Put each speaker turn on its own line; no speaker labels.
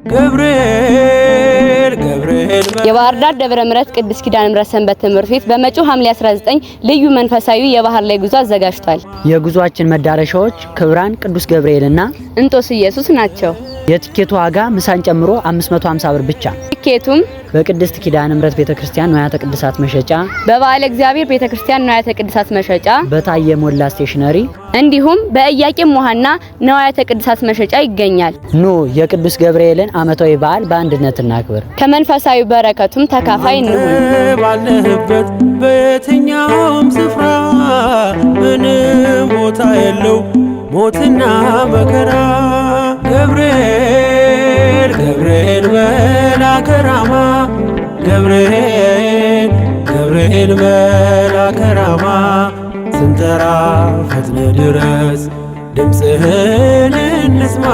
ገብርኤል ገብርኤል
የባህር ዳር ደብረ ምሕረት ቅድስት ኪዳነ ምሕረት ሰንበት ትምህርት ቤት በመጪው ሐምሌ 19 ልዩ መንፈሳዊ የባህር ላይ ጉዞ አዘጋጅቷል።
የጉዟችን መዳረሻዎች ክብራን ቅዱስ ገብርኤልና
እንጦስ ኢየሱስ ናቸው።
የትኬቱ ዋጋ ምሳን ጨምሮ 550 ብር ብቻ።
ትኬቱም
በቅድስት ኪዳነ ምሕረት ቤተክርስቲያን ንዋያተ ቅድሳት መሸጫ፣
በበዓለ እግዚአብሔር ቤተክርስቲያን ንዋያተ ቅድሳት መሸጫ፣
በታየ ሞላ ስቴሽነሪ
እንዲሁም በኢያቄም ውሃና ንዋያተ ቅድሳት መሸጫ ይገኛል።
ኑ የቅዱስ ገብርኤልን ዓመታዊ በዓል በአንድነት እናክብር።
ከመንፈሳዊ በረከቱም ተካፋይ እንሁን።
ባለህበት በየትኛውም ስፍራ ምንም ቦታ የለው ሞትና መከራ ገብርኤል ገብርኤል መልአከ ራማ ገብርኤል ገብርኤል መልአከ ራማ ስንጠራ ፈጥነ ድረስ ድምፅህን እንስማ